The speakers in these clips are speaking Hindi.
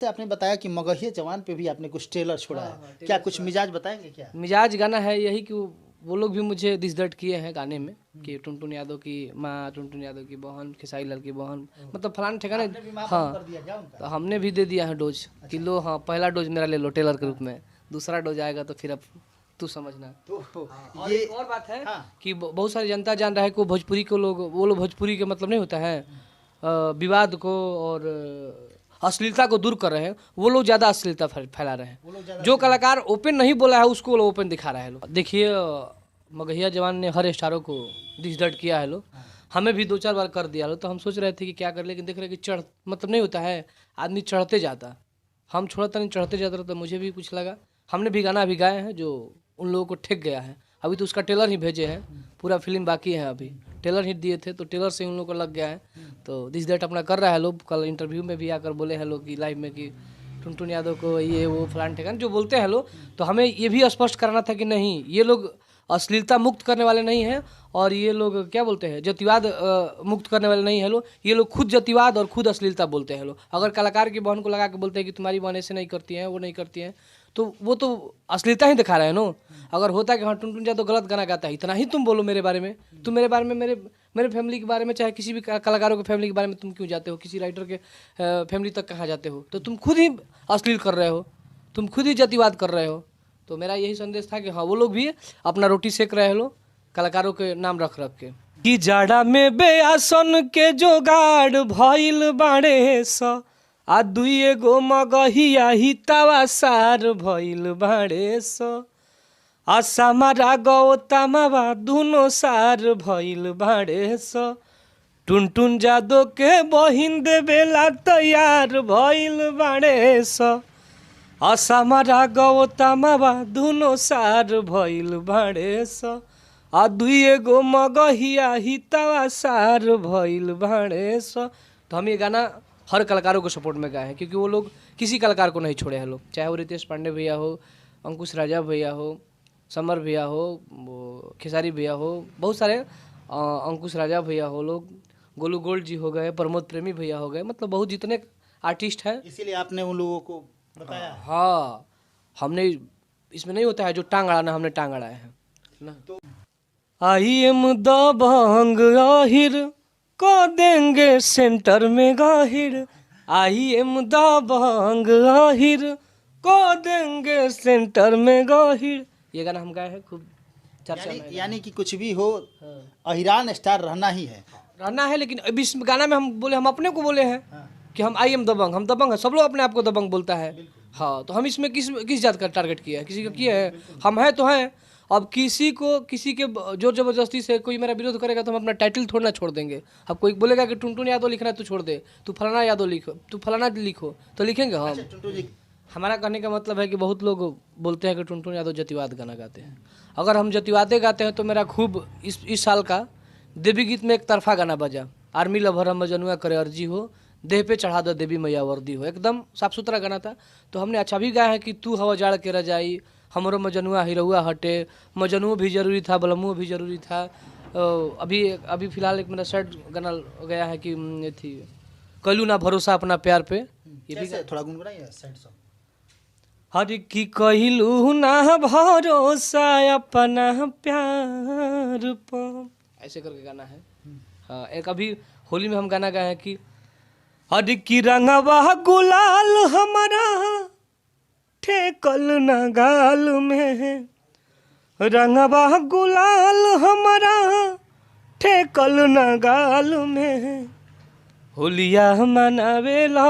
तो आपने बताया कि मगहिया जवान पे भी आपने कुछ ट्रेलर छोड़ा है। हाँ, क्या कुछ मिजाज बताएंगे क्या? मिजाज गाना है यही कि वो लोग भी मुझे दिस दर्द किए हैं गाने में कि टुनटुन यादव की माँ, टुनटुन यादव की बहन, खेसारी लाल की बहन, मतलब फलाने ठिकाने। आपने भी माँ बहन हाँ, कर दिया क्या उनका? तो हमने भी दे दिया है डोज कि लो, हाँ पहला डोज मेरा ले लो टेलर के रूप में, दूसरा डोज आएगा तो फिर अब तू समझना। तो और ये एक और बात है हाँ, कि बहुत सारी जनता जान रहा है कि भोजपुरी को लोग, वो लोग भोजपुरी के मतलब नहीं होता है विवाद को और अश्लीलता को दूर कर रहे हैं, वो लोग ज़्यादा अश्लीलता फैला रहे वो लोग हैं। ज्यादा जो कलाकार ओपन नहीं बोला है उसको लोग ओपन दिखा रहे हैं लोग। देखिए मगहिया जवान ने हर स्टारों को डिस दर्द किया है लोग, हमें भी 2-4 बार कर दिया लो, तो हम सोच रहे थे कि क्या कर, लेकिन देख रहे कि चढ़ मतलब नहीं होता है, आदमी चढ़ते जाता, हम छोड़ा नहीं चढ़ते जाता, तो मुझे भी कुछ लगा। हमने भी गाना अभी गाए हैं जो उन लोगों को ठेक गया है, अभी तो उसका टेलर ही भेजे हैं, पूरा फिल्म बाकी है, अभी टेलर ही दिए थे तो टेलर से उन लोगों को लग गया है। तो दिस दैट अपना कर रहा है लोग, कल इंटरव्यू में भी आकर बोले हैं लोग कि लाइव में कि टुनटुन यादव को ये वो फलान ठिकान जो बोलते हैं लोग, तो हमें ये भी स्पष्ट कराना था कि नहीं, ये लोग अश्लीलता मुक्त करने वाले नहीं हैं, और ये लोग क्या बोलते हैं जातिवाद मुक्त करने वाले नहीं है लोग, ये लोग खुद जातिवाद और खुद अश्लीलता बोलते हैं लोग। अगर कलाकार की बहन को लगा के बोलते हैं कि तुम्हारी बहन ऐसे नहीं करती हैं, वो नहीं करती हैं, तो वो तो अश्लीलता ही दिखा रहे हैं नो। अगर होता है कि हाँ टुनटुन यादव गलत गाना गाता है, इतना ही तुम बोलो मेरे बारे में, तुम मेरे बारे में, मेरे फैमिली के बारे में, चाहे किसी भी कलाकारों के फैमिली के बारे में तुम क्यों जाते हो, किसी राइटर के फैमिली तक कहाँ जाते हो, तो तुम खुद ही अश्लील कर रहे हो, तुम खुद ही जातिवाद कर रहे हो। तो मेरा यही संदेश था कि हाँ वो लोग भी अपना रोटी सेक रहे लोग कलाकारों के नाम रख रख के कि जाड़ा में बेआसन के जोगाड़ भइल बाड़े स आ दुइए गो मगहिया हितावा सार भइल बाड़े स आ सामारा गौतमवा दुनो सार भइल बाड़े स टुनटुन जादो के बहिन देवेला तैयार भइल बाड़े स असमरा गौतमवा दुनो सार भइल बाड़े स आ दुइए गो मगहिया हितवा सार भइल बाड़े स। तो हम ये गाना हर कलाकारों को सपोर्ट में गाए हैं, क्योंकि वो लोग किसी कलाकार को नहीं छोड़े हैं लोग, चाहे वो रितेश पांडे भैया हो, अंकुश राजा भैया हो, समर भैया हो, वो खेसारी भैया हो, बहुत सारे अंकुश राजा भैया हो लोग, गोलू गोल्ड जी हो गए, प्रमोद प्रेमी भैया हो गए, मतलब बहुत जितने आर्टिस्ट हैं। इसीलिए आपने उन लोगों को बताया है। हाँ, हमने इसमें नहीं होता है जो टांग अड़ाना, हमने टांग अड़ाए हैं ना। आई एम दबंग आहिर को देंगे सेंटर में गाहिर, आई एम दबंग आहिर को देंगे सेंटर में गाहिर, ये गाना हम गाए हैं, खूब चर्चा में यानी कि कुछ भी हो, अहिरान स्टार रहना ही है। रहना है। लेकिन अभी इस गाना में हम बोले, हम अपने को बोले हैं कि हम आई एम दबंग, हम दबंग है, सब लोग अपने आप को दबंग बोलता है। हाँ, तो हम इसमें किस जात का टारगेट किया है, किसी का किया है, हम हैं तो हैं। अब किसी को किसी के जोर जबरदस्ती से कोई मेरा विरोध करेगा तो हम अपना टाइटल थोड़ा ना छोड़ देंगे। अब कोई बोलेगा कि टुनटुन यादव लिखना है तो छोड़ दे, तू फलाना यादव लिखो, तू फलाना लिखो, तो लिखेंगे हम। टुनटुन जी, हमारा कहने का मतलब है कि बहुत लोग बोलते हैं कि टुनटुन यादव जातिवाद गाना गाते हैं। अगर हम जातिवादे गाते हैं तो मेरा खूब इस साल का देवी गीत में एक तरफा गाना बजा, आर्मी लभर हम मजनुआ करे अर्जी हो, देह पे चढ़ा दो देवी मैया वर्दी हो, एकदम साफ सुथरा गाना था। तो हमने अच्छा भी गाया है कि तू हवा जाड़ के रजाई, हमरो मजनुआ हिरौआ हटे, मजनुओं भी जरूरी था, बलमुओं भी जरूरी था। अभी अभी फिलहाल एक मेरा सैड गाना गया है कि ये थी कलू ना भरोसा अपना प्यार पे, ये भी थोड़ा गुनगुनाइए सैड सॉन्ग। हर की कहलू ना भरोसा अपना प्यार पर, ऐसे करके गाना है। हाँ, एक अभी होली में हम गाना गाए हैं कि हर की रंगवा गुलाल हमारा ठेकल न गाल में, रंगवा गुलाल हमारा ठेकल न गाल में, होलिया मनावेला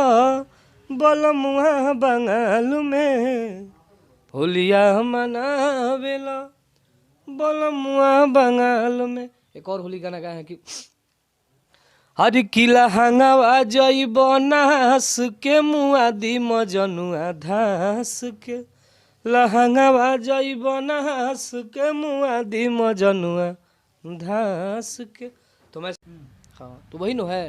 बलमुआ बंगाल में, होलिया मनावेला बलमुआ बंगाल में। एक और होली गाना गाए हैं कि हर किला हंगावा जइब नास के मुआदी मजनुआ धास के, लहंगावा जइब नास के मुआदी मजनुआ धास के। तो मैं हाँ, तो वही नो है।